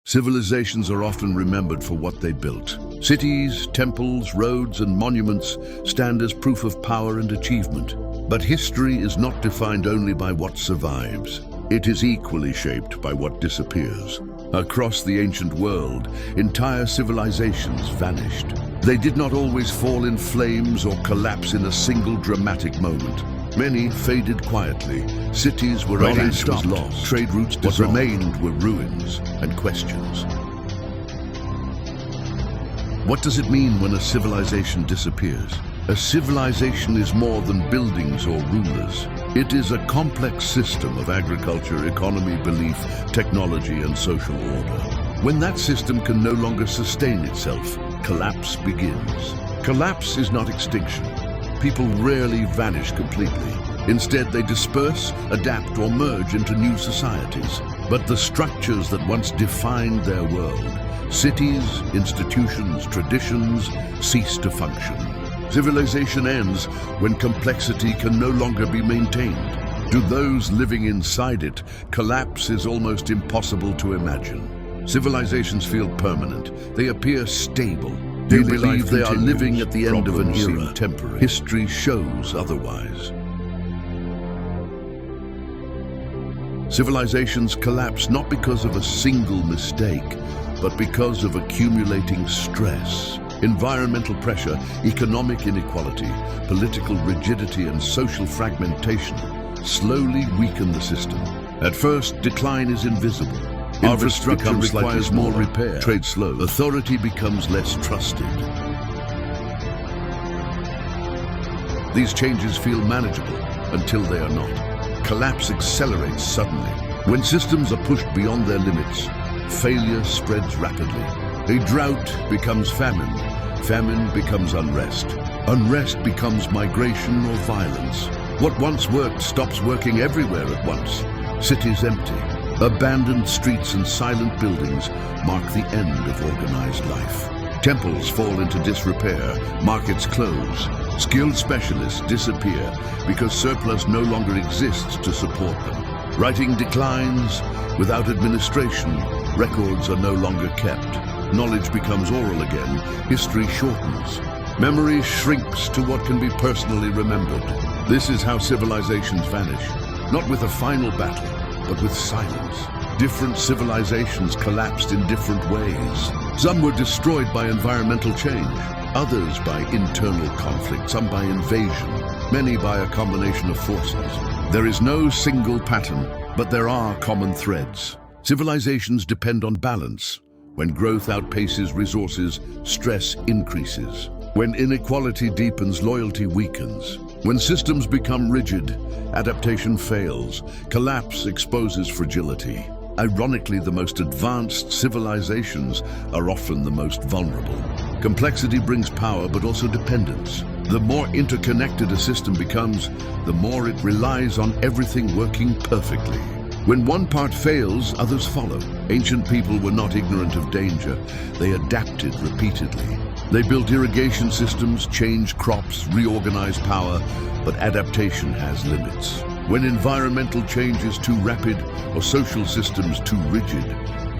Civilizations are often remembered for what they built. Cities, temples, roads, and monuments stand as proof of power and achievement. But history is not defined only by what survives. It is equally shaped by what disappears. Across the ancient world, entire civilizations vanished. They did not always fall in flames or collapse in a single dramatic moment. Many faded quietly. Cities were stopped, lost. Trade routes dissolved. What remained were ruins and questions. What does it mean when a civilization disappears? A civilization is more than buildings or rulers. It is a complex system of agriculture, economy, belief, technology, and social order. When that system can no longer sustain itself, collapse begins. Collapse is not extinction. People rarely vanish completely. Instead, they disperse, adapt, or merge into new societies. But the structures that once defined their world, cities, institutions, traditions, cease to function. Civilization ends when complexity can no longer be maintained. To those living inside it, collapse is almost impossible to imagine. Civilizations feel permanent. They appear stable. They believe they are living at the end of an era. Temporary. History shows otherwise. Civilizations collapse not because of a single mistake, but because of accumulating stress. Environmental pressure, economic inequality, political rigidity, and social fragmentation slowly weaken the system. At first, decline is invisible. Infrastructure requires more repair. Trade slows. Authority becomes less trusted. These changes feel manageable until they are not. Collapse accelerates suddenly. When systems are pushed beyond their limits, failure spreads rapidly. A drought becomes famine. Famine becomes unrest. Unrest becomes migration or violence. What once worked stops working everywhere at once. Cities empty. Abandoned streets and silent buildings mark the end of organized life. Temples fall into disrepair, markets close. Skilled specialists disappear because surplus no longer exists to support them. Writing declines. Without administration, records are no longer kept. Knowledge becomes oral again. History shortens. Memory shrinks to what can be personally remembered. This is how civilizations vanish, not with a final battle, but with silence. Different civilizations collapsed in different ways. Some were destroyed by environmental change, others by internal conflict, some by invasion, many by a combination of forces. There is no single pattern, but there are common threads. Civilizations depend on balance. When growth outpaces resources, stress increases. When inequality deepens, loyalty weakens. When systems become rigid, adaptation fails. Collapse exposes fragility. Ironically, the most advanced civilizations are often the most vulnerable. Complexity brings power, but also dependence. The more interconnected a system becomes, the more it relies on everything working perfectly. When one part fails, others follow. Ancient people were not ignorant of danger. They adapted repeatedly. They built irrigation systems, changed crops, reorganized power, but adaptation has limits. When environmental change is too rapid or social systems too rigid,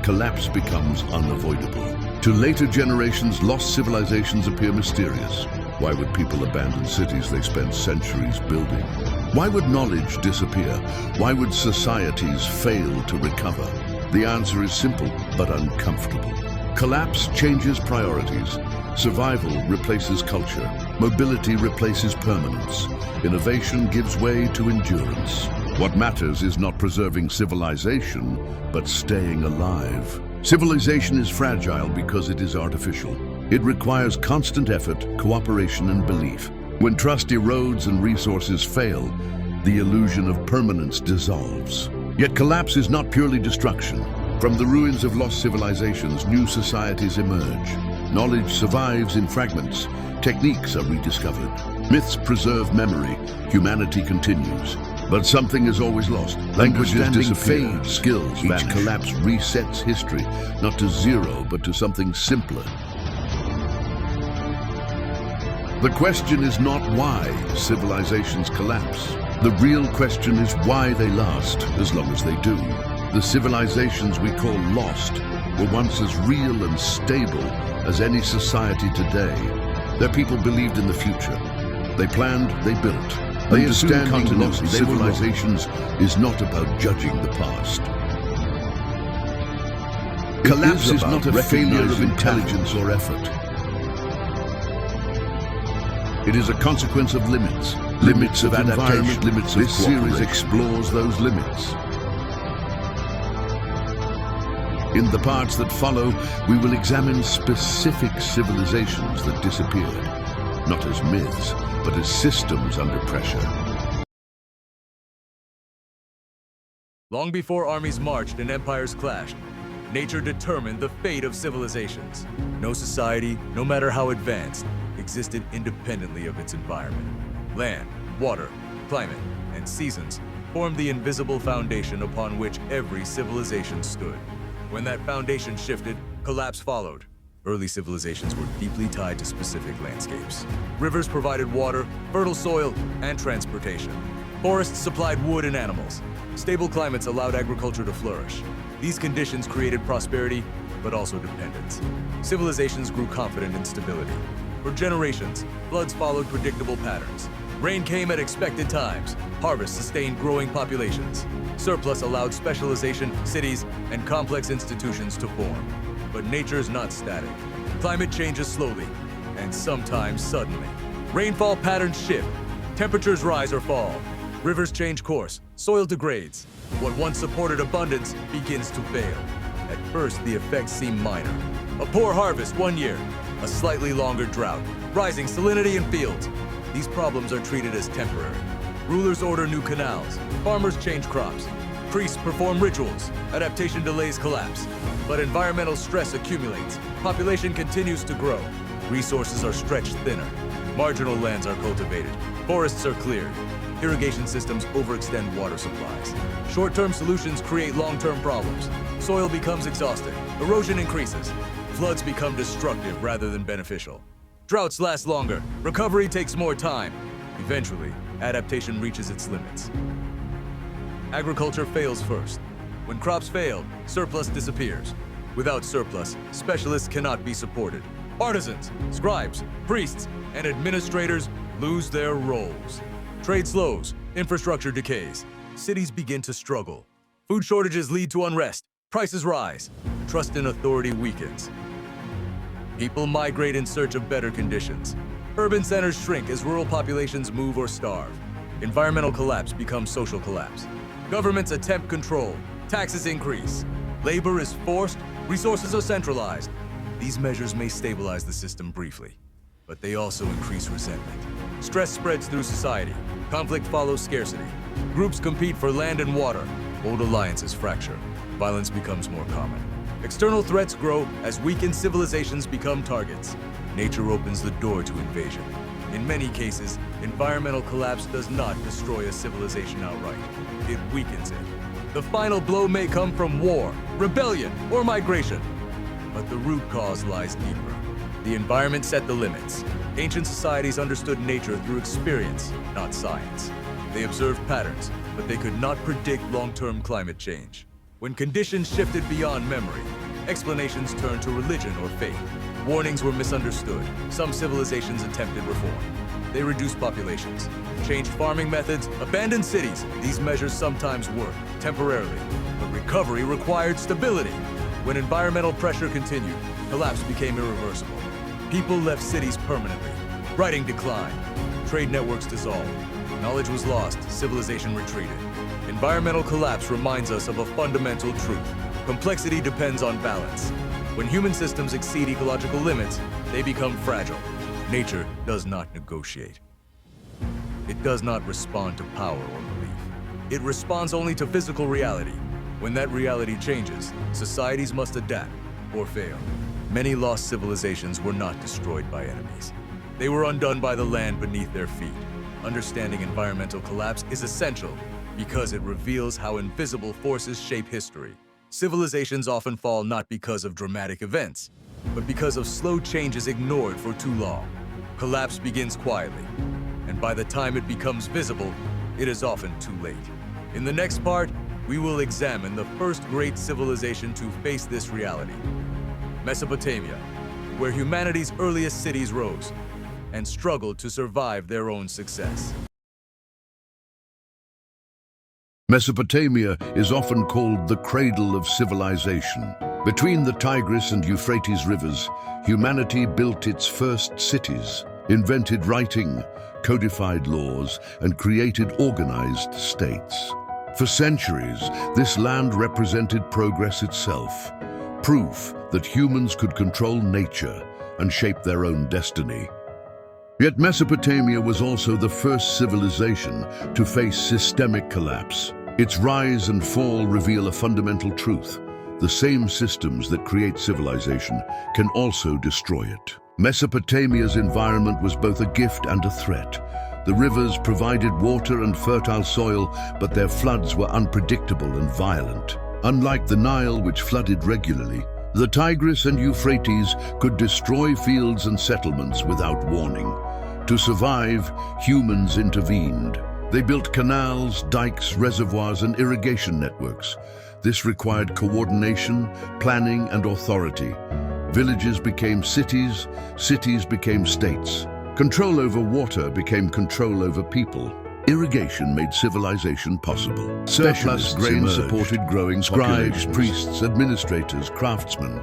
collapse becomes unavoidable. To later generations, lost civilizations appear mysterious. Why would people abandon cities they spent centuries building? Why would knowledge disappear? Why would societies fail to recover? The answer is simple but uncomfortable. Collapse changes priorities. Survival replaces culture. Mobility replaces permanence. Innovation gives way to endurance. What matters is not preserving civilization, but staying alive. Civilization is fragile because it is artificial. It requires constant effort, cooperation, and belief. When trust erodes and resources fail, the illusion of permanence dissolves. Yet collapse is not purely destruction. From the ruins of lost civilizations, new societies emerge. Knowledge survives in fragments. Techniques are rediscovered. Myths preserve memory. Humanity continues. But something is always lost. Languages disappear. Skills vanish. Each collapse resets history, not to zero, but to something simpler. The question is not why civilizations collapse. The real question is why they last as long as they do. The civilizations we call lost were once as real and stable as any society today. Their people believed in the future. They planned, they built. Understanding lost civilizations is not about judging the past. Collapse is not a failure of intelligence or effort. It is a consequence of limits. Limits of adaptation, limits of cooperation. This series explores those limits. In the parts that follow, we will examine specific civilizations that disappeared, not as myths, but as systems under pressure. Long before armies marched and empires clashed, nature determined the fate of civilizations. No society, no matter how advanced, existed independently of its environment. Land, water, climate, and seasons formed the invisible foundation upon which every civilization stood. When that foundation shifted, collapse followed. Early civilizations were deeply tied to specific landscapes. Rivers provided water, fertile soil, and transportation. Forests supplied wood and animals. Stable climates allowed agriculture to flourish. These conditions created prosperity, but also dependence. Civilizations grew confident in stability. For generations, floods followed predictable patterns. Rain came at expected times. Harvests sustained growing populations. Surplus allowed specialization, cities, and complex institutions to form. But nature is not static. Climate changes slowly, and sometimes suddenly. Rainfall patterns shift. Temperatures rise or fall. Rivers change course. Soil degrades. What once supported abundance begins to fail. At first, the effects seem minor. A poor harvest one year, a slightly longer drought, rising salinity in fields. These problems are treated as temporary. Rulers order new canals. Farmers change crops. Priests perform rituals. Adaptation delays collapse. But environmental stress accumulates. Population continues to grow. Resources are stretched thinner. Marginal lands are cultivated. Forests are cleared. Irrigation systems overextend water supplies. Short-term solutions create long-term problems. Soil becomes exhausted. Erosion increases. Floods become destructive rather than beneficial. Droughts last longer. Recovery takes more time. Eventually, adaptation reaches its limits. Agriculture fails first. When crops fail, surplus disappears. Without surplus, specialists cannot be supported. Artisans, scribes, priests, and administrators lose their roles. Trade slows, infrastructure decays, cities begin to struggle. Food shortages lead to unrest, prices rise, trust in authority weakens. People migrate in search of better conditions. Urban centers shrink as rural populations move or starve. Environmental collapse becomes social collapse. Governments attempt control, taxes increase. Labor is forced, resources are centralized. These measures may stabilize the system briefly, but they also increase resentment. Stress spreads through society. Conflict follows scarcity. Groups compete for land and water. Old alliances fracture. Violence becomes more common. External threats grow as weakened civilizations become targets. Nature opens the door to invasion. In many cases, environmental collapse does not destroy a civilization outright. It weakens it. The final blow may come from war, rebellion, or migration. But the root cause lies deeper. The environment set the limits. Ancient societies understood nature through experience, not science. They observed patterns, but they could not predict long-term climate change. When conditions shifted beyond memory, explanations turned to religion or faith. Warnings were misunderstood. Some civilizations attempted reform. They reduced populations, changed farming methods, abandoned cities. These measures sometimes worked, temporarily, but recovery required stability. When environmental pressure continued, collapse became irreversible. People left cities permanently. Writing declined. Trade networks dissolved. Knowledge was lost. Civilization retreated. Environmental collapse reminds us of a fundamental truth. Complexity depends on balance. When human systems exceed ecological limits, they become fragile. Nature does not negotiate. It does not respond to power or belief. It responds only to physical reality. When that reality changes, societies must adapt or fail. Many lost civilizations were not destroyed by enemies. They were undone by the land beneath their feet. Understanding environmental collapse is essential because it reveals how invisible forces shape history. Civilizations often fall not because of dramatic events, but because of slow changes ignored for too long. Collapse begins quietly, and by the time it becomes visible, it is often too late. In the next part, we will examine the first great civilization to face this reality, Mesopotamia, where humanity's earliest cities rose and struggled to survive their own success. Mesopotamia is often called the cradle of civilization. Between the Tigris and Euphrates rivers, humanity built its first cities, invented writing, codified laws, and created organized states. For centuries, this land represented progress itself, proof that humans could control nature and shape their own destiny. Yet Mesopotamia was also the first civilization to face systemic collapse. Its rise and fall reveal a fundamental truth. The same systems that create civilization can also destroy it. Mesopotamia's environment was both a gift and a threat. The rivers provided water and fertile soil, but their floods were unpredictable and violent. Unlike the Nile, which flooded regularly, the Tigris and Euphrates could destroy fields and settlements without warning. To survive, humans intervened. They built canals, dikes, reservoirs, and irrigation networks. This required coordination, planning, and authority. Villages became cities, cities became states. Control over water became control over people. Irrigation made civilization possible. Surplus grain supported growing scribes, priests, administrators, craftsmen.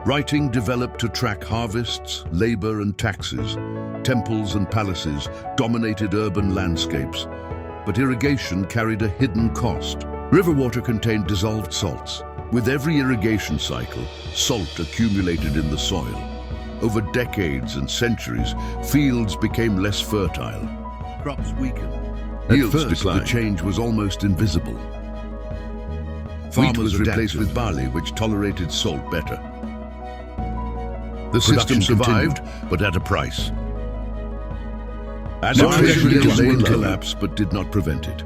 Writing developed to track harvests, labor, and taxes. Temples and palaces dominated urban landscapes, but irrigation carried a hidden cost. River water contained dissolved salts. With every irrigation cycle, salt accumulated in the soil. Over decades and centuries, fields became less fertile. Crops weakened. Yields declined. The change was almost invisible. Wheat was replaced with barley, which tolerated salt better. The system survived, but at a price. Adaptation delayed collapse, but did not prevent it.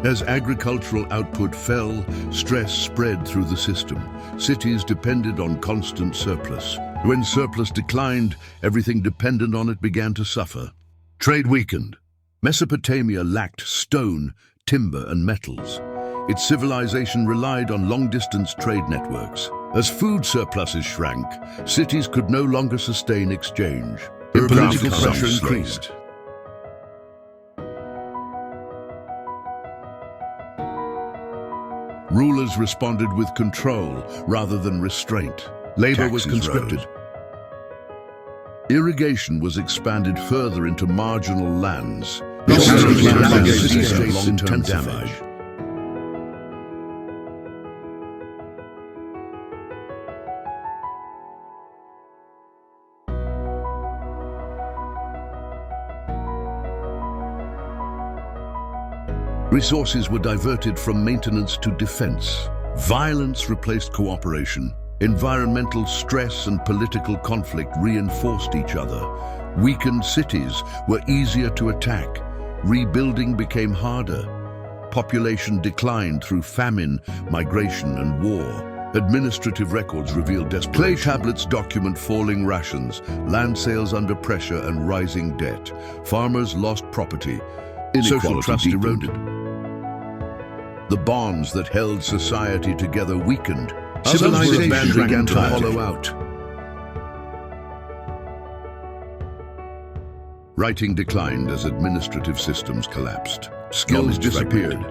As agricultural output fell, stress spread through the system. Cities depended on constant surplus. When surplus declined, everything dependent on it began to suffer. Trade weakened. Mesopotamia lacked stone, timber, and metals. Its civilization relied on long-distance trade networks. As food surpluses shrank, cities could no longer sustain exchange. Political pressure increased. Rulers responded with control rather than restraint. Labor was conscripted. Irrigation was expanded further into marginal lands. Long-term damage. Resources were diverted from maintenance to defense. Violence replaced cooperation. Environmental stress and political conflict reinforced each other. Weakened cities were easier to attack. Rebuilding became harder. Population declined through famine, migration, and war. Administrative records revealed desperation. Clay tablets document falling rations, land sales under pressure, and rising debt. Farmers lost property. Social trust eroded. The bonds that held society together weakened. Civilization began to hollow out. Writing declined as administrative systems collapsed. Skills disappeared.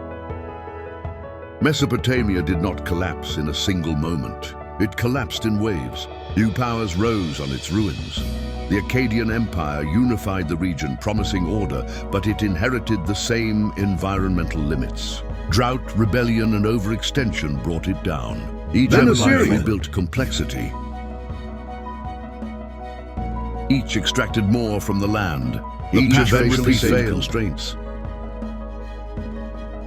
Mesopotamia did not collapse in a single moment. It collapsed in waves. New powers rose on its ruins. The Akkadian Empire unified the region, promising order, but it inherited the same environmental limits. Drought, rebellion, and overextension brought it down. Each empire rebuilt complexity. Each extracted more from the land. Each eventually faced constraints.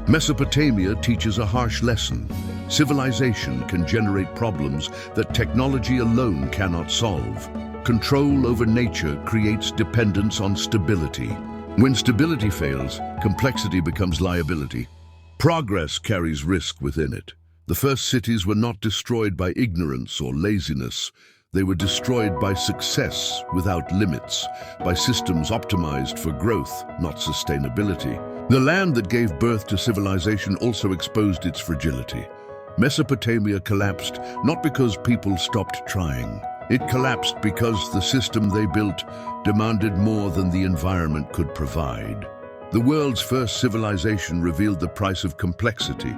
Mesopotamia teaches a harsh lesson. Civilization can generate problems that technology alone cannot solve. Control over nature creates dependence on stability. When stability fails, complexity becomes liability. Progress carries risk within it. The first cities were not destroyed by ignorance or laziness. They were destroyed by success without limits, by systems optimized for growth, not sustainability. The land that gave birth to civilization also exposed its fragility. Mesopotamia collapsed not because people stopped trying. It collapsed because the system they built demanded more than the environment could provide. The world's first civilization revealed the price of complexity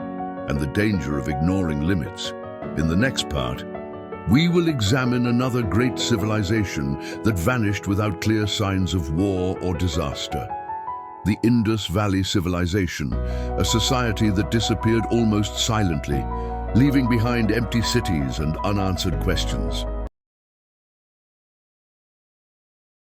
and the danger of ignoring limits. In the next part, we will examine another great civilization that vanished without clear signs of war or disaster. The Indus Valley Civilization, a society that disappeared almost silently, leaving behind empty cities and unanswered questions.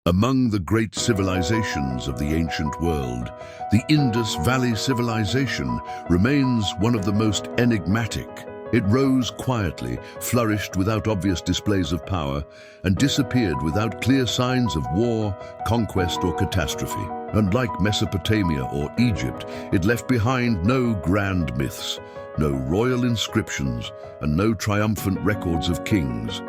Among the great civilizations of the ancient world, the Indus Valley Civilization remains one of the most enigmatic. It rose quietly, flourished without obvious displays of power, and disappeared without clear signs of war, conquest, or catastrophe. Unlike Mesopotamia or Egypt, it left behind no grand myths, no royal inscriptions, and no triumphant records of kings.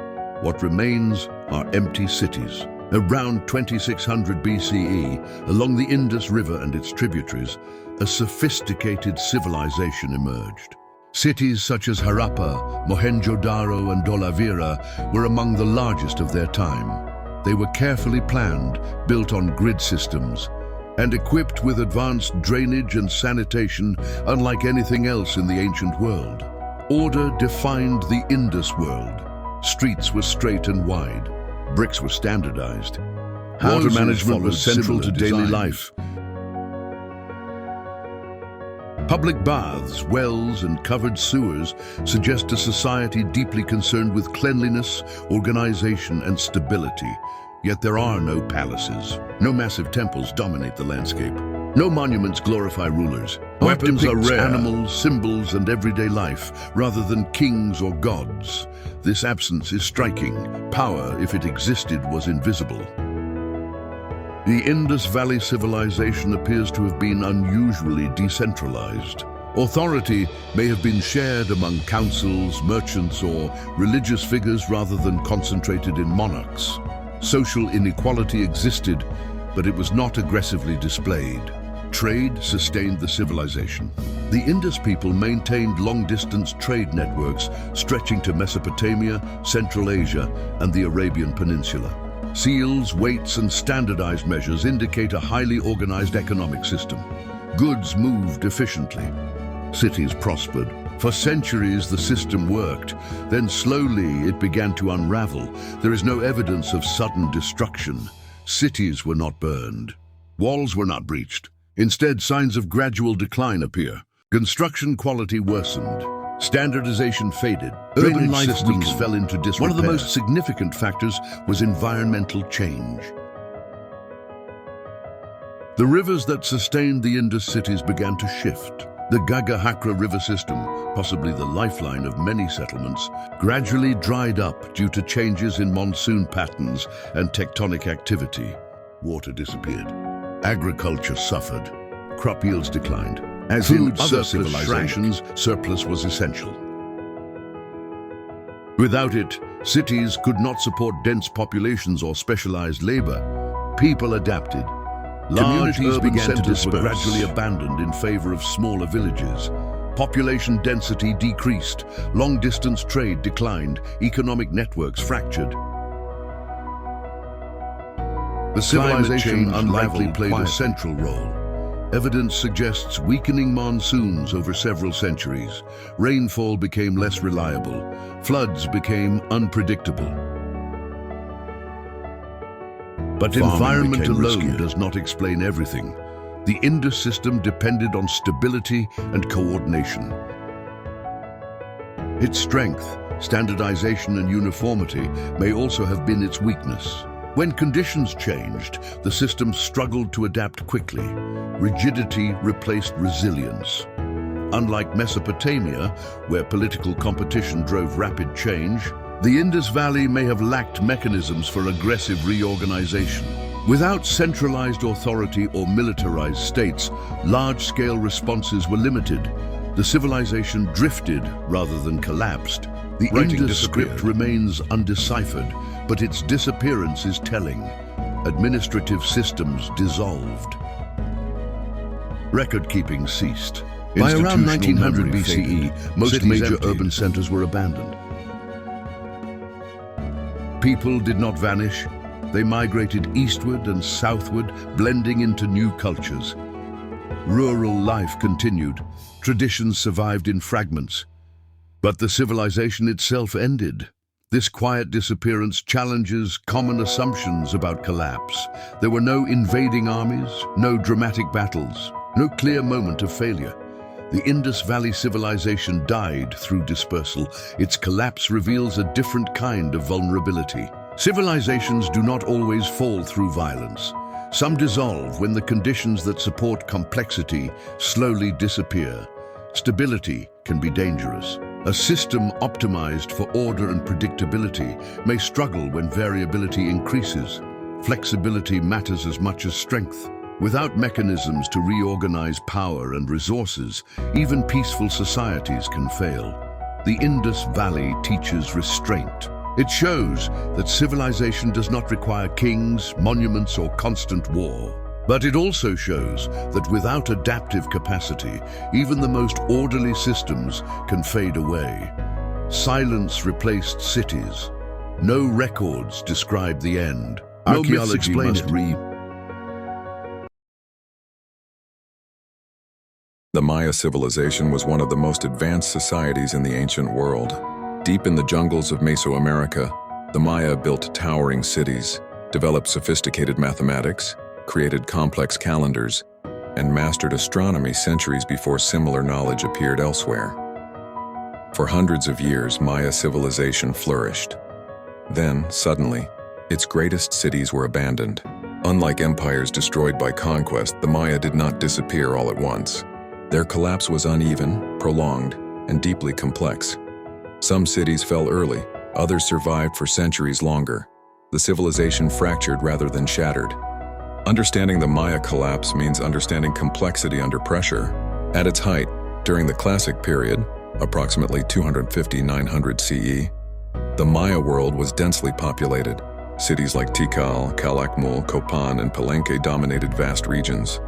What remains are empty cities. Around 2600 BCE, along the Indus River and its tributaries, a sophisticated civilization emerged. Cities such as Harappa, Mohenjo-daro, and Dholavira were among the largest of their time. They were carefully planned, built on grid systems, and equipped with advanced drainage and sanitation unlike anything else in the ancient world. Order defined the Indus world. Streets were straight and wide. Bricks were standardized. Water management was central to daily life. Public baths, wells, and covered sewers suggest a society deeply concerned with cleanliness, organization, and stability. Yet there are no palaces. No massive temples dominate the landscape. No monuments glorify rulers. Weapons are rare. Animals, symbols, and everyday life, rather than kings or gods. This absence is striking. Power, if it existed, was invisible. The Indus Valley Civilization appears to have been unusually decentralized. Authority may have been shared among councils, merchants, or religious figures rather than concentrated in monarchs. Social inequality existed, but it was not aggressively displayed. Trade sustained the civilization. The Indus people maintained long-distance trade networks stretching to Mesopotamia, Central Asia, and the Arabian Peninsula. Seals, weights, and standardized measures indicate a highly organized economic system. Goods moved efficiently. Cities prospered. For centuries, the system worked. Then slowly, it began to unravel. There is no evidence of sudden destruction. Cities were not burned. Walls were not breached. Instead, signs of gradual decline appear. Construction quality worsened. Standardization faded. Urban life systems fell into disrepair. One of the most significant factors was environmental change. The rivers that sustained the Indus cities began to shift. The Ghaggar-Hakra river system, possibly the lifeline of many settlements, gradually dried up due to changes in monsoon patterns and tectonic activity. Water disappeared. Agriculture suffered. Crop yields declined. As in other civilizations, surplus was essential. Without it, cities could not support dense populations or specialized labor. People adapted. Large urban centers were gradually abandoned in favor of smaller villages. Population density decreased. Long-distance trade declined. Economic networks fractured. The civilization unlikely played a central role. Evidence suggests weakening monsoons over several centuries. Rainfall became less reliable. Floods became unpredictable. But environment alone does not explain everything. The Indus system depended on stability and coordination. Its strength, standardization, and uniformity may also have been its weakness. When conditions changed, the system struggled to adapt quickly. Rigidity replaced resilience. Unlike Mesopotamia, where political competition drove rapid change, the Indus Valley may have lacked mechanisms for aggressive reorganization. Without centralized authority or militarized states, large-scale responses were limited. The civilization drifted rather than collapsed. The Indus script remains undeciphered, but its disappearance is telling. Administrative systems dissolved. Record-keeping ceased. By around 1900 BCE, most major urban centers were abandoned. People did not vanish. They migrated eastward and southward, blending into new cultures. Rural life continued. Traditions survived in fragments. But the civilization itself ended. This quiet disappearance challenges common assumptions about collapse. There were no invading armies, no dramatic battles, no clear moment of failure. The Indus Valley civilization died through dispersal. Its collapse reveals a different kind of vulnerability. Civilizations do not always fall through violence. Some dissolve when the conditions that support complexity slowly disappear. Stability can be dangerous. A system optimized for order and predictability may struggle when variability increases. Flexibility matters as much as strength. Without mechanisms to reorganize power and resources, even peaceful societies can fail. The Indus Valley teaches restraint. It shows that civilization does not require kings, monuments, or constant war. But it also shows that without adaptive capacity, even the most orderly systems can fade away. Silence replaced cities. No records describe the end. Archaeology must The Maya civilization was one of the most advanced societies in the ancient world. Deep in the jungles of Mesoamerica, the Maya built towering cities, developed sophisticated mathematics, created complex calendars, and mastered astronomy centuries before similar knowledge appeared elsewhere. For hundreds of years, Maya civilization flourished. Then, suddenly, its greatest cities were abandoned. Unlike empires destroyed by conquest, the Maya did not disappear all at once. Their collapse was uneven, prolonged, and deeply complex. Some cities fell early, others survived for centuries longer. The civilization fractured rather than shattered. Understanding the Maya collapse means understanding complexity under pressure. At its height, during the Classic period, approximately 250–900 CE, the Maya world was densely populated. Cities like Tikal, Calakmul, Copan, and Palenque dominated vast regions.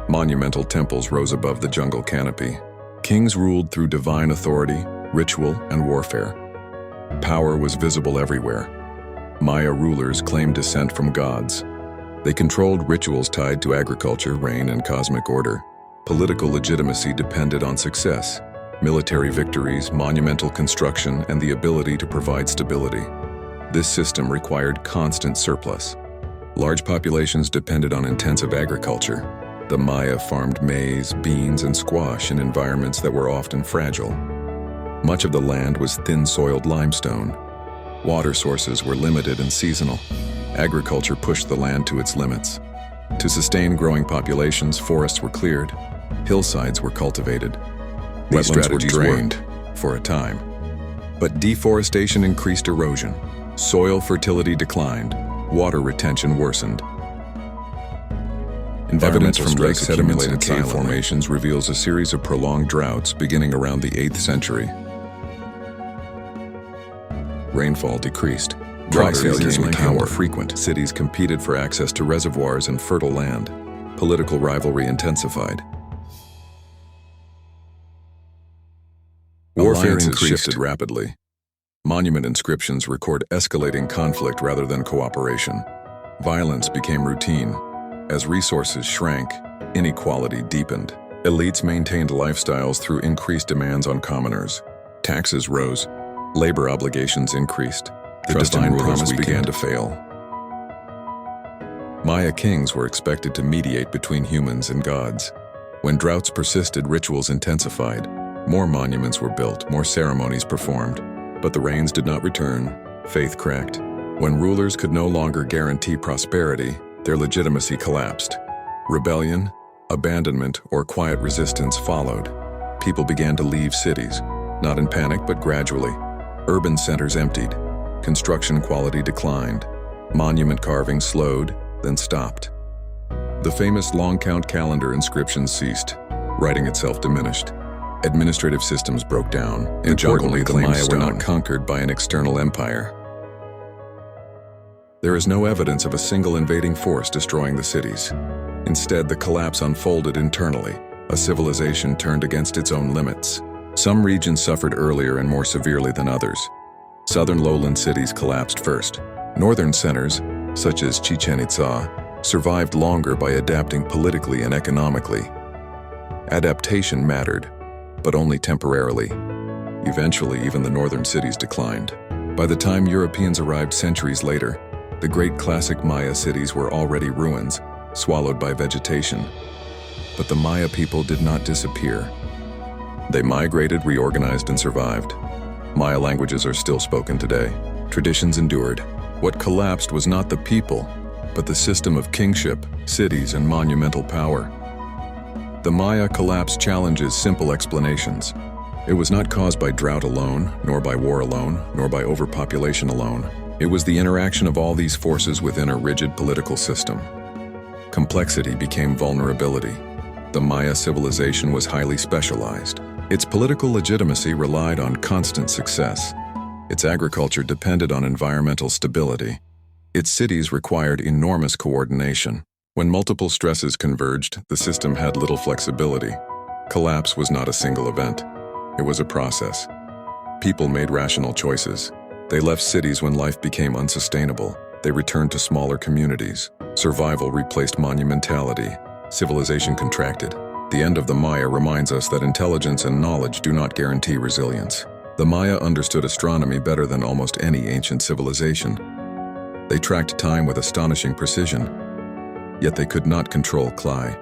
Monumental temples rose above the jungle canopy. Kings ruled through divine authority, ritual, and warfare. Power was visible everywhere. Maya rulers claimed descent from gods. They controlled rituals tied to agriculture, rain, and cosmic order. Political legitimacy depended on success, military victories, monumental construction, and the ability to provide stability. This system required constant surplus. Large populations depended on intensive agriculture. The Maya farmed maize, beans, and squash in environments that were often fragile. Much of the land was thin-soiled limestone. Water sources were limited and seasonal. Agriculture pushed the land to its limits. To sustain growing populations, forests were cleared, hillsides were cultivated. These strategies worked for a time. But deforestation increased erosion. Soil fertility declined. Water retention worsened. Evidence from lake sediments and cave formations reveals a series of prolonged droughts beginning around the 8th century. Rainfall decreased. Dry seasons became more frequent. Cities competed for access to reservoirs and fertile land. Political rivalry intensified. Warfare shifted rapidly. Monument inscriptions record escalating conflict rather than cooperation. Violence became routine. As resources shrank, inequality deepened. Elites maintained lifestyles through increased demands on commoners. Taxes rose. Labor obligations increased. The divine promise began to fail. Maya kings were expected to mediate between humans and gods. When droughts persisted, rituals intensified. More monuments were built, more ceremonies performed. But the rains did not return. Faith cracked. When rulers could no longer guarantee prosperity, their legitimacy collapsed. Rebellion, abandonment, or quiet resistance followed. People began to leave cities, not in panic but gradually. Urban centers emptied. Construction quality declined. Monument carving slowed, then stopped. The famous long count calendar inscriptions ceased. Writing itself diminished. Administrative systems broke down. Importantly, the Maya were not conquered by an external empire. There is no evidence of a single invading force destroying the cities. Instead, the collapse unfolded internally. A civilization turned against its own limits. Some regions suffered earlier and more severely than others. Southern lowland cities collapsed first. Northern centers, such as Chichen Itza, survived longer by adapting politically and economically. Adaptation mattered, but only temporarily. Eventually, even the northern cities declined. By the time Europeans arrived centuries later, the great classic Maya cities were already ruins, swallowed by vegetation. But the Maya people did not disappear. They migrated, reorganized, and survived. Maya languages are still spoken today. Traditions endured. What collapsed was not the people, but the system of kingship, cities, and monumental power. The Maya collapse challenges simple explanations. It was not caused by drought alone, nor by war alone, nor by overpopulation alone. It was the interaction of all these forces within a rigid political system. Complexity became vulnerability. The Maya civilization was highly specialized. Its political legitimacy relied on constant success. Its agriculture depended on environmental stability. Its cities required enormous coordination. When multiple stresses converged, the system had little flexibility. Collapse was not a single event. It was a process. People made rational choices. They left cities when life became unsustainable. They returned to smaller communities. Survival replaced monumentality. Civilization contracted. The end of the Maya reminds us that intelligence and knowledge do not guarantee resilience. The Maya understood astronomy better than almost any ancient civilization. They tracked time with astonishing precision, yet they could not control Cly.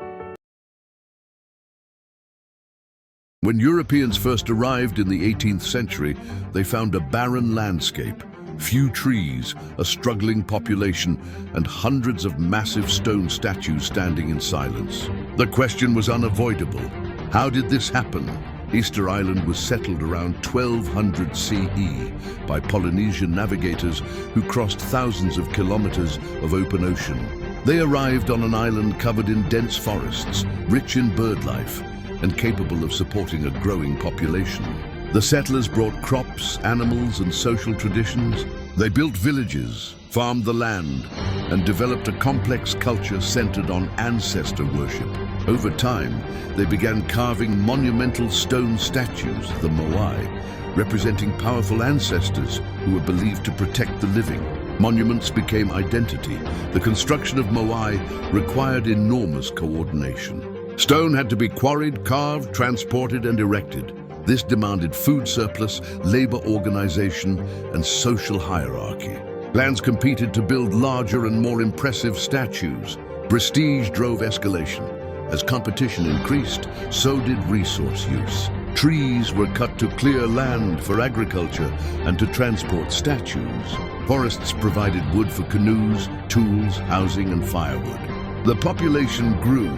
When Europeans first arrived in the 18th century, they found a barren landscape, few trees, a struggling population, and hundreds of massive stone statues standing in silence. The question was unavoidable. How did this happen? Easter Island was settled around 1200 CE by Polynesian navigators who crossed thousands of kilometers of open ocean. They arrived on an island covered in dense forests, rich in bird life, and capable of supporting a growing population. The settlers brought crops, animals, and social traditions. They built villages, farmed the land, and developed a complex culture centered on ancestor worship. Over time, they began carving monumental stone statues, the Moai, representing powerful ancestors who were believed to protect the living. Monuments became identity. The construction of Moai required enormous coordination. Stone had to be quarried, carved, transported, and erected. This demanded food surplus, labor organization, and social hierarchy. Clans competed to build larger and more impressive statues. Prestige drove escalation. As competition increased, so did resource use. Trees were cut to clear land for agriculture and to transport statues. Forests provided wood for canoes, tools, housing, and firewood. The population grew.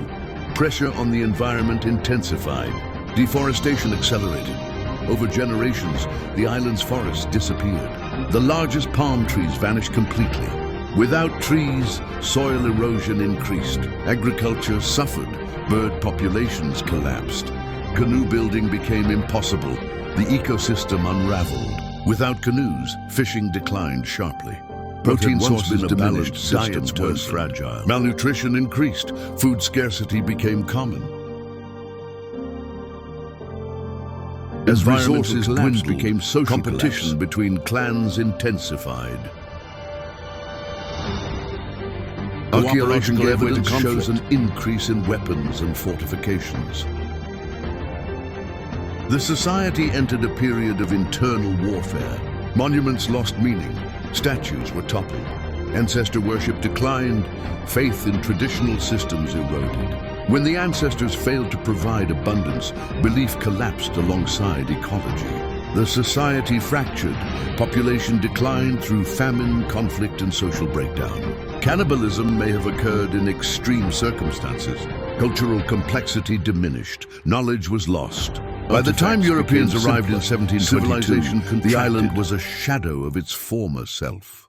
Pressure on the environment intensified. Deforestation accelerated. Over generations, the island's forests disappeared. The largest palm trees vanished completely. Without trees, soil erosion increased. Agriculture suffered. Bird populations collapsed. Canoe building became impossible. The ecosystem unraveled. Without canoes, fishing declined sharply. Protein sources diminished, diets were fragile. Malnutrition increased. Food scarcity became common. As resources dwindled, became social competition between clans intensified. Archaeological evidence shows an increase in weapons and fortifications. The society entered a period of internal warfare. Monuments lost meaning. Statues were toppled. Ancestor worship declined. Faith in traditional systems eroded. When the ancestors failed to provide abundance, belief collapsed alongside ecology. The society fractured. Population declined through famine, conflict, and social breakdown. Cannibalism may have occurred in extreme circumstances. Cultural complexity diminished. Knowledge was lost. By the time Europeans arrived in 1722, the island was a shadow of its former self.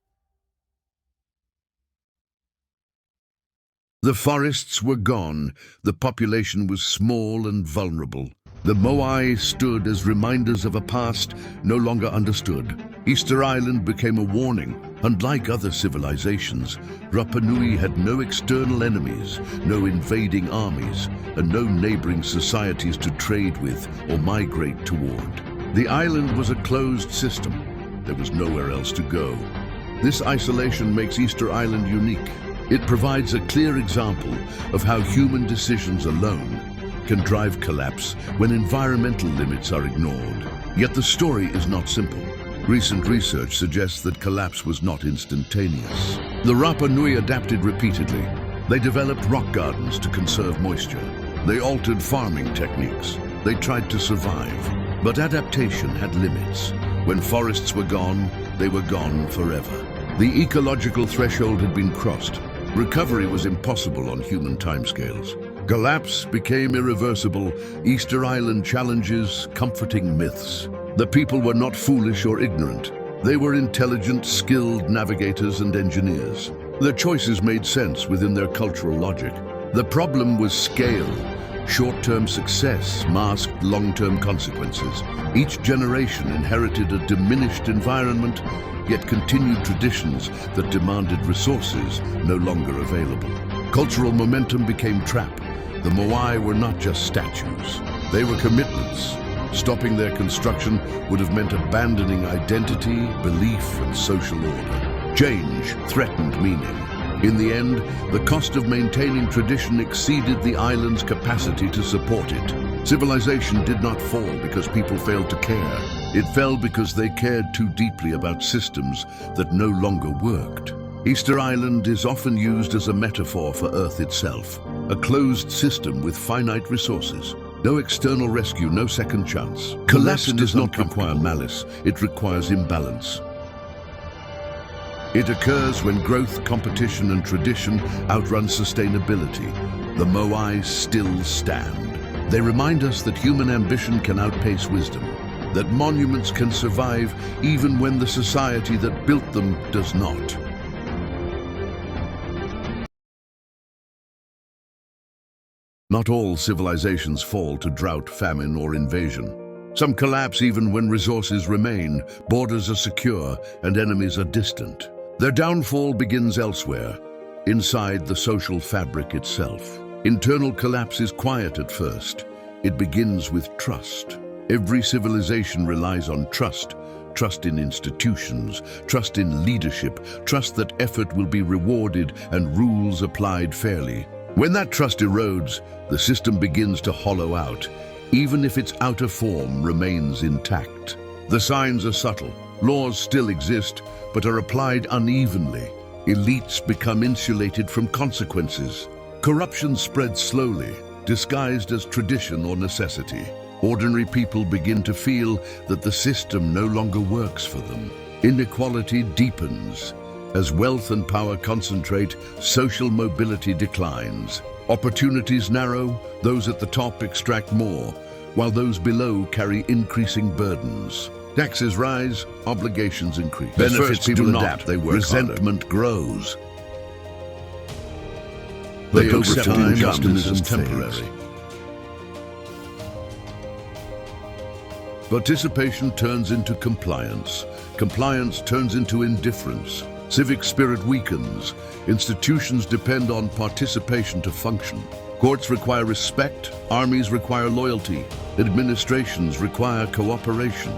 The forests were gone. The population was small and vulnerable. The Moai stood as reminders of a past no longer understood. Easter Island became a warning. Unlike other civilizations, Rapa Nui had no external enemies, no invading armies, and no neighboring societies to trade with or migrate toward. The island was a closed system. There was nowhere else to go. This isolation makes Easter Island unique. It provides a clear example of how human decisions alone can drive collapse when environmental limits are ignored. Yet the story is not simple. Recent research suggests that collapse was not instantaneous. The Rapa Nui adapted repeatedly. They developed rock gardens to conserve moisture. They altered farming techniques. They tried to survive. But adaptation had limits. When forests were gone, they were gone forever. The ecological threshold had been crossed. Recovery was impossible on human timescales. Collapse became irreversible. Easter Island challenges comforting myths. The people were not foolish or ignorant. They were intelligent, skilled navigators and engineers. Their choices made sense within their cultural logic. The problem was scale. Short-term success masked long-term consequences. Each generation inherited a diminished environment, yet continued traditions that demanded resources no longer available. Cultural momentum became trapped. The Moai were not just statues. They were commitments. Stopping their construction would have meant abandoning identity, belief, and social order. Change threatened meaning. In the end, the cost of maintaining tradition exceeded the island's capacity to support it. Civilization did not fall because people failed to care. It fell because they cared too deeply about systems that no longer worked. Easter Island is often used as a metaphor for Earth itself, a closed system with finite resources. No external rescue, no second chance. Collapse does not require malice, it requires imbalance. It occurs when growth, competition, and tradition outrun sustainability. The Moai still stand. They remind us that human ambition can outpace wisdom, that monuments can survive even when the society that built them does not. Not all civilizations fall to drought, famine, or invasion. Some collapse even when resources remain, borders are secure, and enemies are distant. Their downfall begins elsewhere, inside the social fabric itself. Internal collapse is quiet at first. It begins with trust. Every civilization relies on trust. Trust in institutions, trust in leadership, trust that effort will be rewarded and rules applied fairly. When that trust erodes, the system begins to hollow out, even if its outer form remains intact. The signs are subtle. Laws still exist, but are applied unevenly. Elites become insulated from consequences. Corruption spreads slowly, disguised as tradition or necessity. Ordinary people begin to feel that the system no longer works for them. Inequality deepens. As wealth and power concentrate, social mobility declines. Opportunities narrow, those at the top extract more, while those below carry increasing burdens. Taxes rise, obligations increase. Benefits do not adapt, they work Resentment grows. They accept injustice as temporary. Participation turns into compliance. Compliance turns into indifference. Civic spirit weakens. Institutions depend on participation to function. Courts require respect, armies require loyalty, administrations require cooperation.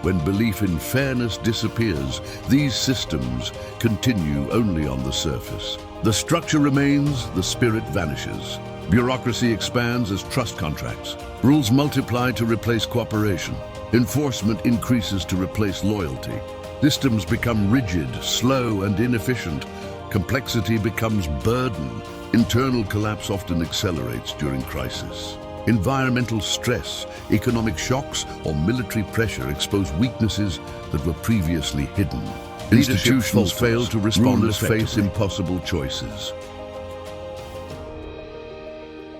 When belief in fairness disappears, these systems continue only on the surface. The structure remains, the spirit vanishes. Bureaucracy expands as trust contracts. Rules multiply to replace cooperation. Enforcement increases to replace loyalty. Systems become rigid, slow, and inefficient. Complexity becomes burden. Internal collapse often accelerates during crisis. Environmental stress, economic shocks, or military pressure expose weaknesses that were previously hidden. Institutions fail to respond. Rulers face impossible choices.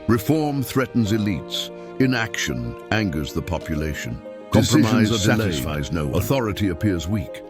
Reform threatens elites. Inaction angers the population. Compromise satisfies no one. Authority appears weak.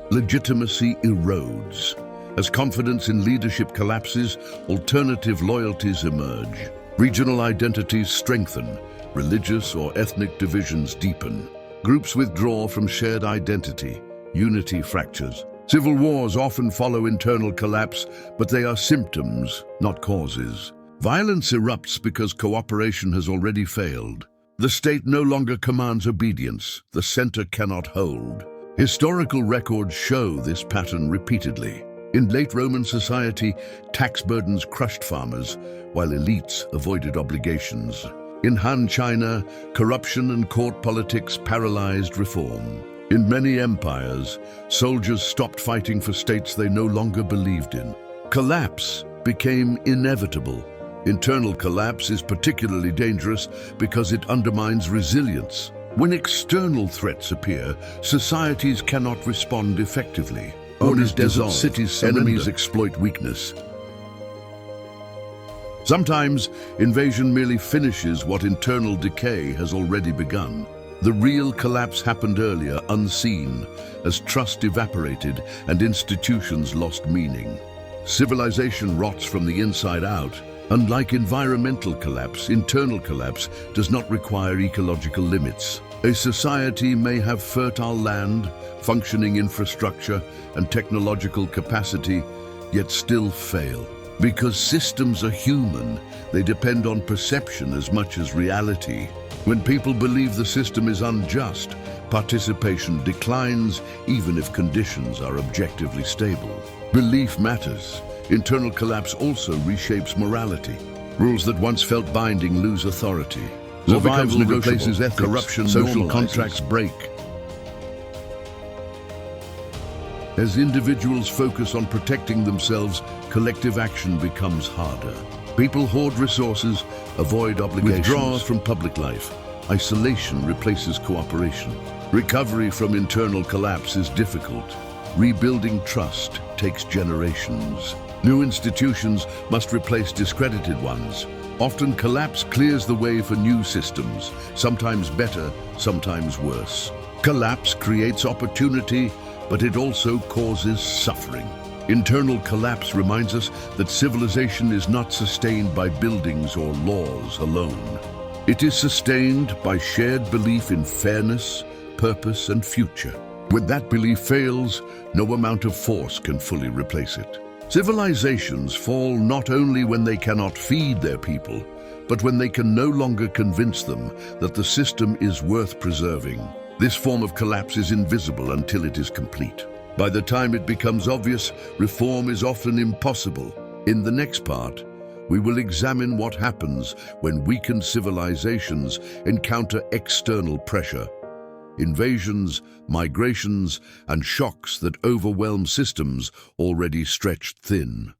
Legitimacy erodes. As confidence in leadership collapses, alternative loyalties emerge. Regional identities strengthen, religious or ethnic divisions deepen. Groups withdraw from shared identity, unity fractures. Civil wars often follow internal collapse, but they are symptoms, not causes. Violence erupts because cooperation has already failed. The state no longer commands obedience. The center cannot hold. Historical records show this pattern repeatedly. In late Roman society, tax burdens crushed farmers, while elites avoided obligations. In Han China, corruption and court politics paralyzed reform. In many empires, soldiers stopped fighting for states they no longer believed in. Collapse became inevitable. Internal collapse is particularly dangerous because it undermines resilience. When external threats appear, societies cannot respond effectively. Borders dissolve, cities enemies exploit weakness. Sometimes, invasion merely finishes what internal decay has already begun. The real collapse happened earlier, unseen, as trust evaporated and institutions lost meaning. Civilization rots from the inside out. Unlike environmental collapse, internal collapse does not require ecological limits. A society may have fertile land, functioning infrastructure, and technological capacity, yet still fail. Because systems are human, they depend on perception as much as reality. When people believe the system is unjust, participation declines even if conditions are objectively stable. Belief matters. Internal collapse also reshapes morality. Rules that once felt binding lose authority. Survival replaces ethics. Corruption, social contracts break. As individuals focus on protecting themselves, collective action becomes harder. People hoard resources, avoid obligations, withdraw from public life. Isolation replaces cooperation. Recovery from internal collapse is difficult. Rebuilding trust takes generations. New institutions must replace discredited ones. Often collapse clears the way for new systems, sometimes better, sometimes worse. Collapse creates opportunity, but it also causes suffering. Internal collapse reminds us that civilization is not sustained by buildings or laws alone. It is sustained by shared belief in fairness, purpose, and future. When that belief fails, no amount of force can fully replace it. Civilizations fall not only when they cannot feed their people, but when they can no longer convince them that the system is worth preserving. This form of collapse is invisible until it is complete. By the time it becomes obvious, reform is often impossible. In the next part, we will examine what happens when weakened civilizations encounter external pressure. Invasions, migrations, and shocks that overwhelm systems already stretched thin.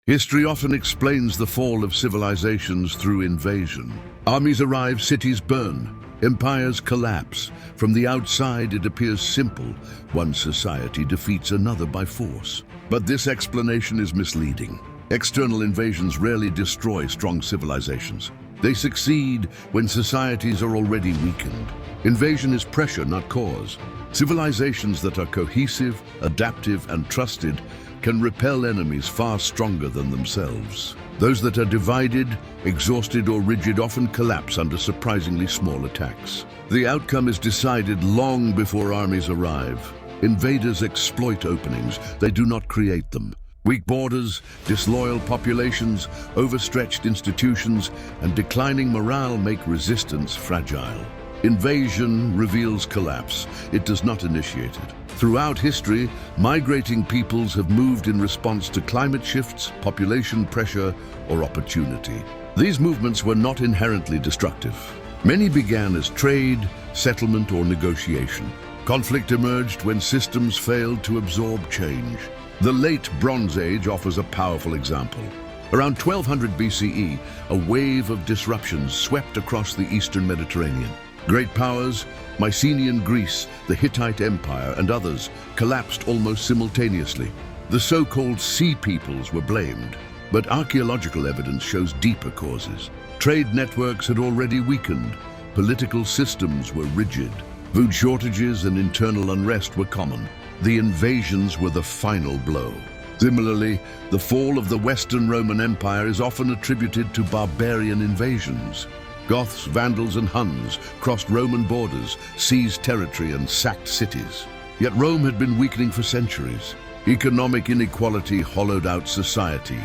History often explains the fall of civilizations through invasion. Armies arrive, cities burn, empires collapse. From the outside, it appears simple. One society defeats another by force. But this explanation is misleading. External invasions rarely destroy strong civilizations. They succeed when societies are already weakened. Invasion is pressure, not cause. Civilizations that are cohesive, adaptive, and trusted can repel enemies far stronger than themselves. Those that are divided, exhausted, or rigid often collapse under surprisingly small attacks. The outcome is decided long before armies arrive. Invaders exploit openings, they do not create them. Weak borders, disloyal populations, overstretched institutions, and declining morale make resistance fragile. Invasion reveals collapse. It does not initiate it. Throughout history, migrating peoples have moved in response to climate shifts, population pressure, or opportunity. These movements were not inherently destructive. Many began as trade, settlement, or negotiation. Conflict emerged when systems failed to absorb change. The late Bronze Age offers a powerful example. Around 1200 BCE, a wave of disruptions swept across the eastern Mediterranean. Great powers, Mycenaean Greece, the Hittite Empire, and others, collapsed almost simultaneously. The so-called Sea Peoples were blamed, but archaeological evidence shows deeper causes. Trade networks had already weakened. Political systems were rigid. Food shortages and internal unrest were common. The invasions were the final blow. Similarly, the fall of the Western Roman Empire is often attributed to barbarian invasions. Goths, Vandals, and Huns crossed Roman borders, seized territory, and sacked cities. Yet Rome had been weakening for centuries. Economic inequality hollowed out society.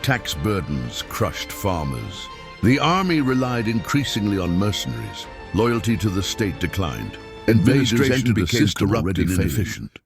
Tax burdens crushed farmers. The army relied increasingly on mercenaries. Loyalty to the state declined. Administration became corrupt and inefficient.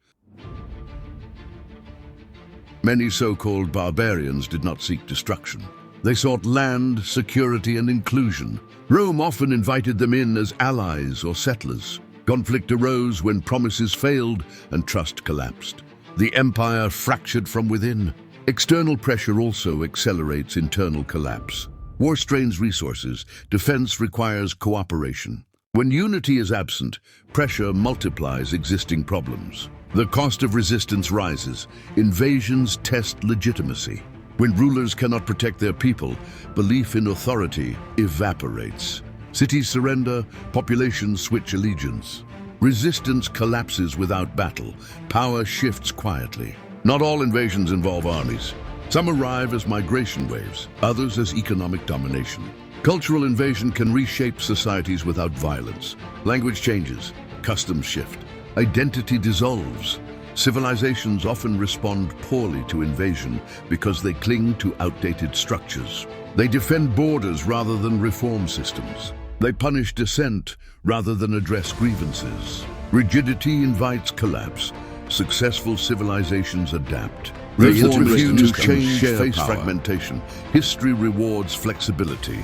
Many so-called barbarians did not seek destruction. They sought land, security, and inclusion. Rome often invited them in as allies or settlers. Conflict arose when promises failed and trust collapsed. The empire fractured from within. External pressure also accelerates internal collapse. War strains resources. Defense requires cooperation. When unity is absent, pressure multiplies existing problems. The cost of resistance rises. Invasions test legitimacy. When rulers cannot protect their people, belief in authority evaporates. Cities surrender, populations switch allegiance. Resistance collapses without battle. Power shifts quietly. Not all invasions involve armies. Some arrive as migration waves, others as economic domination. Cultural invasion can reshape societies without violence. Language changes, customs shift, identity dissolves. Civilizations often respond poorly to invasion because they cling to outdated structures. They defend borders rather than reform systems. They punish dissent rather than address grievances. Rigidity invites collapse. Successful civilizations adapt. Those refuse to change face fragmentation. History rewards flexibility.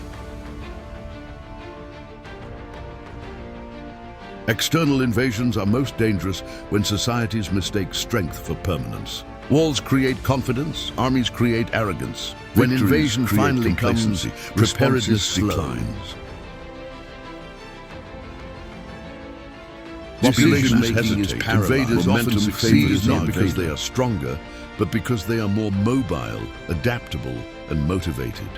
External invasions are most dangerous when societies mistake strength for permanence. Walls create confidence, armies create arrogance. When invasion finally comes, preparedness declines. Populations hesitate. Invaders often succeed not because they are stronger, but because they are more mobile, adaptable, and motivated.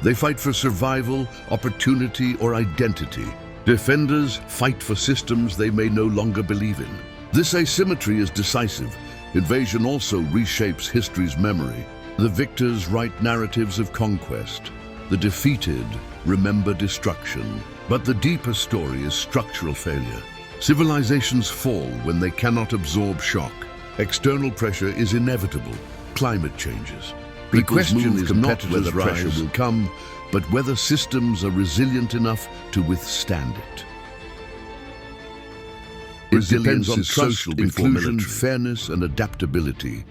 They fight for survival, opportunity, or identity. Defenders fight for systems they may no longer believe in. This asymmetry is decisive. Invasion also reshapes history's memory. The victors write narratives of conquest. The defeated remember destruction. But the deeper story is structural failure. Civilizations fall when they cannot absorb shock. External pressure is inevitable. Climate changes. The question is not whether pressure will come, but whether systems are resilient enough to withstand it. It depends on social inclusion, fairness, and adaptability.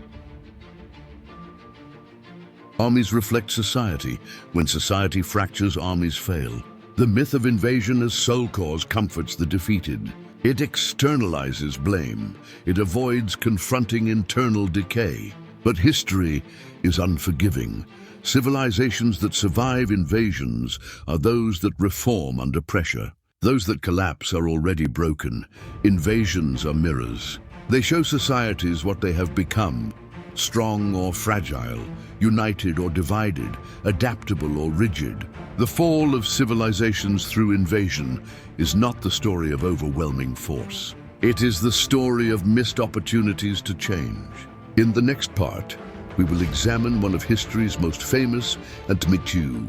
Armies reflect society. When society fractures, armies fail. The myth of invasion as sole cause comforts the defeated. It externalizes blame. It avoids confronting internal decay. But history is unforgiving. Civilizations that survive invasions are those that reform under pressure. Those that collapse are already broken. Invasions are mirrors. They show societies what they have become: strong or fragile, united or divided, adaptable or rigid. The fall of civilizations through invasion is not the story of overwhelming force. It is the story of missed opportunities to change. In the next part, we will examine one of history's most famous and mature.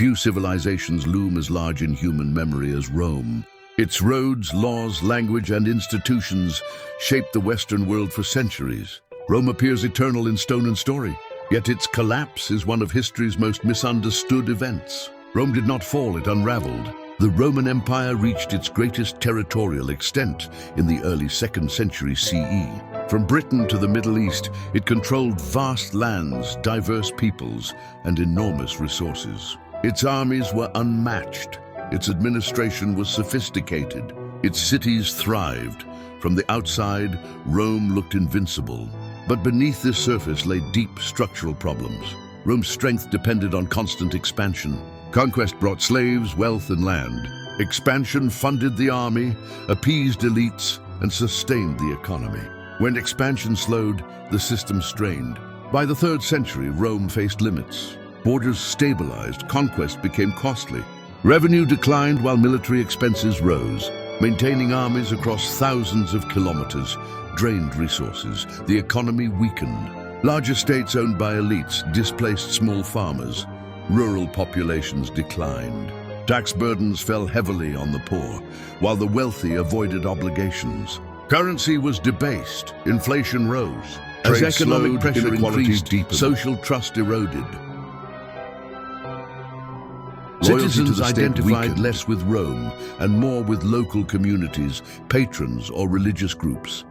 Few civilizations loom as large in human memory as Rome. Its roads, laws, language, and institutions shaped the Western world for centuries. Rome appears eternal in stone and story, yet its collapse is one of history's most misunderstood events. Rome did not fall, it unraveled. The Roman Empire reached its greatest territorial extent in the early 2nd century CE. From Britain to the Middle East, it controlled vast lands, diverse peoples, and enormous resources. Its armies were unmatched. Its administration was sophisticated. Its cities thrived. From the outside, Rome looked invincible. But beneath this surface lay deep structural problems. Rome's strength depended on constant expansion. Conquest brought slaves, wealth, and land. Expansion funded the army, appeased elites, and sustained the economy. When expansion slowed, the system strained. By the 3rd century, Rome faced limits. Borders stabilized, conquest became costly. Revenue declined while military expenses rose. Maintaining armies across thousands of kilometers drained resources. The economy weakened. Large estates owned by elites displaced small farmers. Rural populations declined. Tax burdens fell heavily on the poor, while the wealthy avoided obligations. Currency was debased. Inflation rose. As economic pressure increased, social trust eroded. Citizens identified less with Rome and more with local communities, patrons, or religious groups.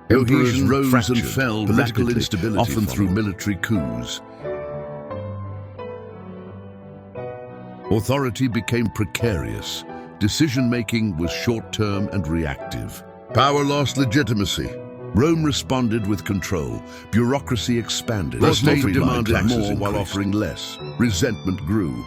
Cohesion rose and fell, political instability often through military coups. Authority became precarious. Decision-making was short-term and reactive. Power lost legitimacy. Rome responded with control. Bureaucracy expanded. The state demanded more while offering less. Resentment grew.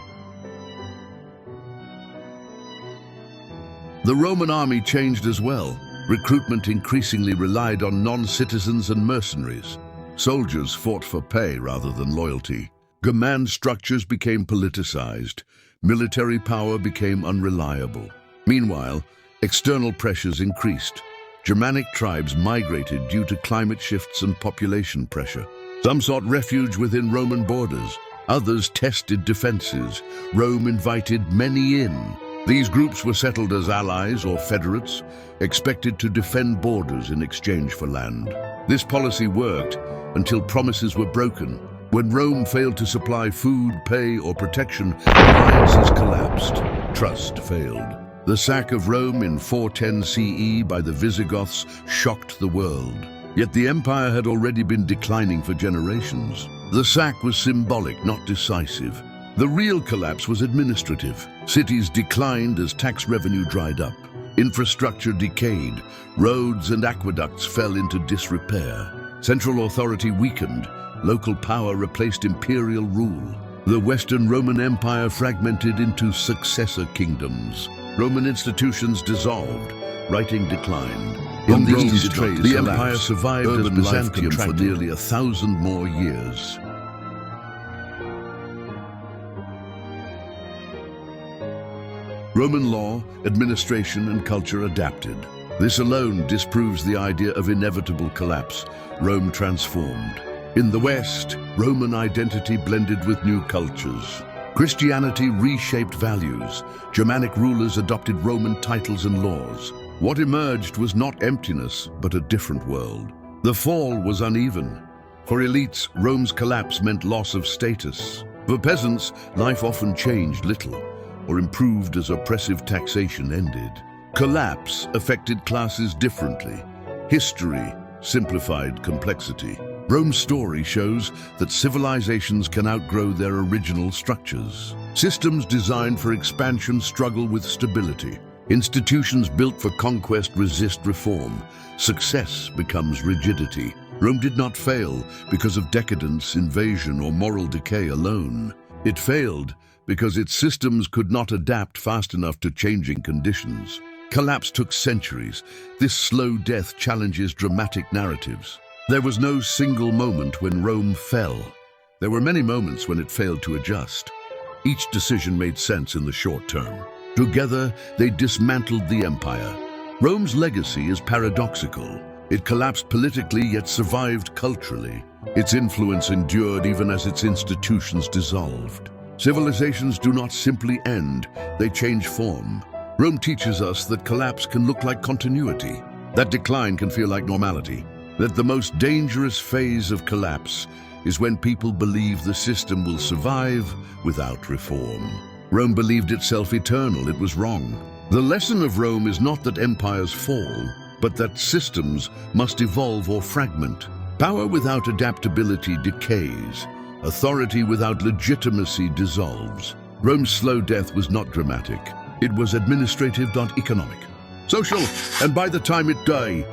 The Roman army changed as well. Recruitment increasingly relied on non-citizens and mercenaries. Soldiers fought for pay rather than loyalty. Command structures became politicized. Military power became unreliable. Meanwhile, external pressures increased. Germanic tribes migrated due to climate shifts and population pressure. Some sought refuge within Roman borders. Others tested defenses. Rome invited many in. These groups were settled as allies or federates, expected to defend borders in exchange for land. This policy worked until promises were broken. When Rome failed to supply food, pay, or protection, alliances collapsed. Trust failed. The sack of Rome in 410 CE by the Visigoths shocked the world. Yet the empire had already been declining for generations. The sack was symbolic, not decisive. The real collapse was administrative. Cities declined as tax revenue dried up. Infrastructure decayed. Roads and aqueducts fell into disrepair. Central authority weakened. Local power replaced imperial rule. The Western Roman Empire fragmented into successor kingdoms. Roman institutions dissolved. Writing declined. In these trades, the empire survived as Byzantium for nearly 1,000 more years. Roman law, administration, and culture adapted. This alone disproves the idea of inevitable collapse. Rome transformed. In the West, Roman identity blended with new cultures. Christianity reshaped values. Germanic rulers adopted Roman titles and laws. What emerged was not emptiness, but a different world. The fall was uneven. For elites, Rome's collapse meant loss of status. For peasants, life often changed little, or improved as oppressive taxation ended. Collapse affected classes differently. History simplified complexity. Rome's story shows that civilizations can outgrow their original structures. Systems designed for expansion struggle with stability. Institutions built for conquest resist reform. Success becomes rigidity. Rome did not fail because of decadence, invasion, or moral decay alone. It failed because its systems could not adapt fast enough to changing conditions. Collapse took centuries. This slow death challenges dramatic narratives. There was no single moment when Rome fell. There were many moments when it failed to adjust. Each decision made sense in the short term. Together, they dismantled the empire. Rome's legacy is paradoxical. It collapsed politically, yet survived culturally. Its influence endured even as its institutions dissolved. Civilizations do not simply end, they change form. Rome teaches us that collapse can look like continuity, that decline can feel like normality, that the most dangerous phase of collapse is when people believe the system will survive without reform. Rome believed itself eternal. It was wrong. The lesson of Rome is not that empires fall, but that systems must evolve or fragment. Power without adaptability decays. Authority without legitimacy dissolves. Rome's slow death was not dramatic. It was administrative, not economic. Social, and by the time it died,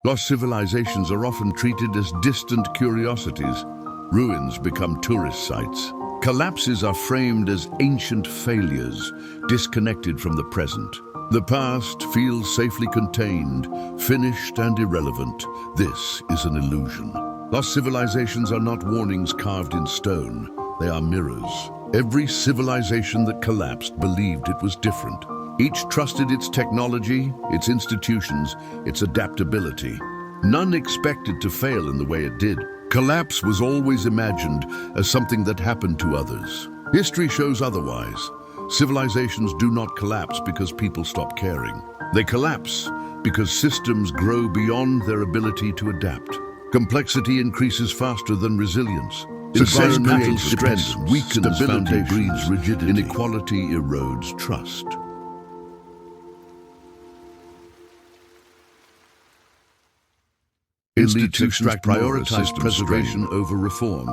lost civilizations are often treated as distant curiosities. Ruins become tourist sites. Collapses are framed as ancient failures, disconnected from the present. The past feels safely contained, finished and irrelevant. This is an illusion. Lost civilizations are not warnings carved in stone. They are mirrors. Every civilization that collapsed believed it was different. Each trusted its technology, its institutions, its adaptability. None expected to fail in the way it did. Collapse was always imagined as something that happened to others. History shows otherwise. Civilizations do not collapse because people stop caring. They collapse because systems grow beyond their ability to adapt. Complexity increases faster than resilience. Environmental stress weakens foundations, breeds rigidity. Inequality erodes trust. Institutions prioritize preservation over reform.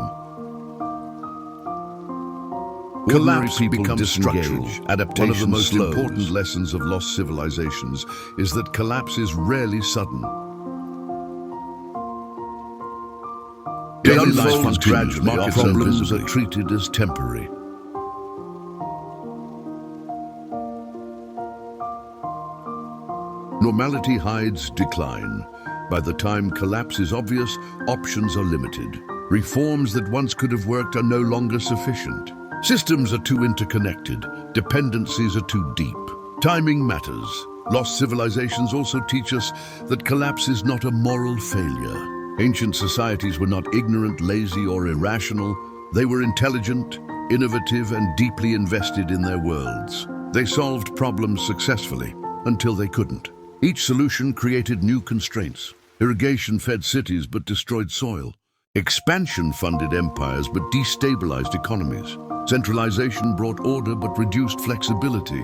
Collapse becomes structural. Adaptation One of the most important lessons of lost civilizations is that collapse is rarely sudden. Daily life unfolds gradually. Our problems are treated as temporary. Normality hides decline. By the time collapse is obvious, options are limited. Reforms that once could have worked are no longer sufficient. Systems are too interconnected. Dependencies are too deep. Timing matters. Lost civilizations also teach us that collapse is not a moral failure. Ancient societies were not ignorant, lazy, or irrational. They were intelligent, innovative, and deeply invested in their worlds. They solved problems successfully until they couldn't. Each solution created new constraints. Irrigation fed cities but destroyed soil. Expansion funded empires but destabilized economies. Centralization brought order but reduced flexibility.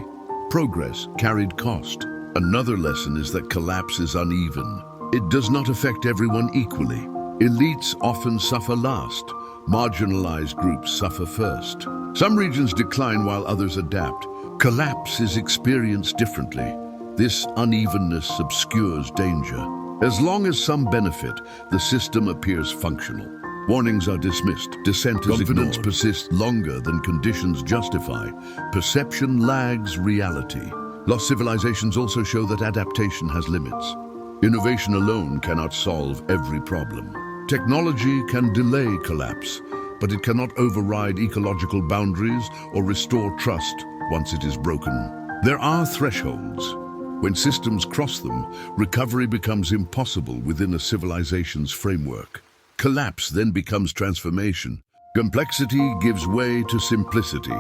Progress carried cost. Another lesson is that collapse is uneven. It does not affect everyone equally. Elites often suffer last. Marginalized groups suffer first. Some regions decline while others adapt. Collapse is experienced differently. This unevenness obscures danger. As long as some benefit, the system appears functional. Warnings are dismissed. Dissent is ignored. Confidence persists longer than conditions justify. Perception lags reality. Lost civilizations also show that adaptation has limits. Innovation alone cannot solve every problem. Technology can delay collapse, but it cannot override ecological boundaries or restore trust once it is broken. There are thresholds. When systems cross them, recovery becomes impossible within a civilization's framework. Collapse then becomes transformation. Complexity gives way to simplicity.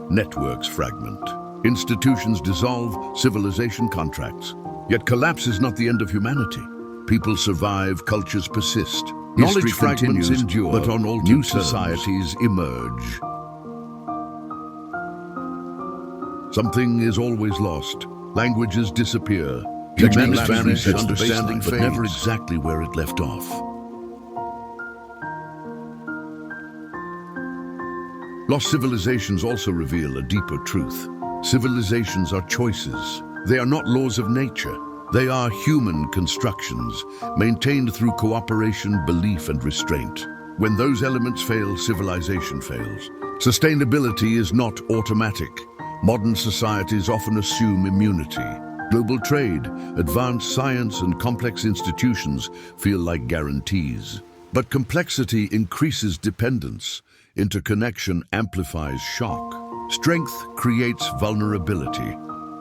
Networks fragment. Institutions dissolve, civilization contracts. Yet collapse is not the end of humanity. People survive, cultures persist. Knowledge fragments endure, but on all new societies emerge. Something is always lost. Languages disappear. Humanity vanishes, understanding fades, but never exactly where it left off. Lost civilizations also reveal a deeper truth. Civilizations are choices. They are not laws of nature. They are human constructions, maintained through cooperation, belief, and restraint. When those elements fail, civilization fails. Sustainability is not automatic. Modern societies often assume immunity. Global trade, advanced science, and complex institutions feel like guarantees. But complexity increases dependence. Interconnection amplifies shock. Strength creates vulnerability.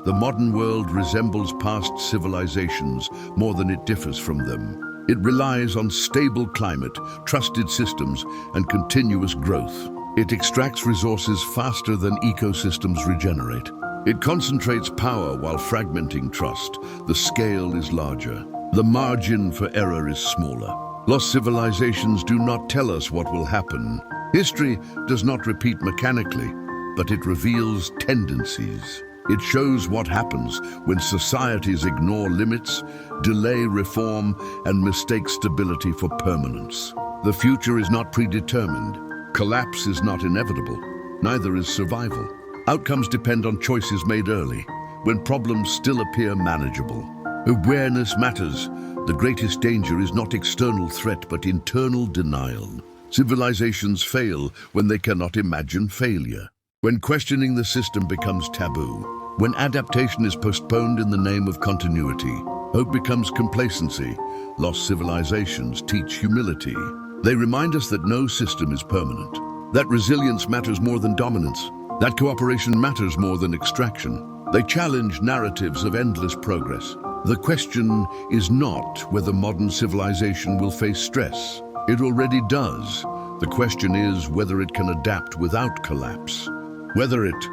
The modern world resembles past civilizations more than it differs from them. It relies on stable climate, trusted systems, and continuous growth. It extracts resources faster than ecosystems regenerate. It concentrates power while fragmenting trust. The scale is larger. The margin for error is smaller. Lost civilizations do not tell us what will happen. History does not repeat mechanically, but it reveals tendencies. It shows what happens when societies ignore limits, delay reform, and mistake stability for permanence. The future is not predetermined. Collapse is not inevitable. Neither is survival. Outcomes depend on choices made early, when problems still appear manageable. Awareness matters. The greatest danger is not external threat, but internal denial. Civilizations fail when they cannot imagine failure. When questioning the system becomes taboo. When adaptation is postponed in the name of continuity. Hope becomes complacency. Lost civilizations teach humility. They remind us that no system is permanent. That resilience matters more than dominance. That cooperation matters more than extraction. They challenge narratives of endless progress. The question is not whether modern civilization will face stress. It already does. The question is whether it can adapt without collapse. Whether it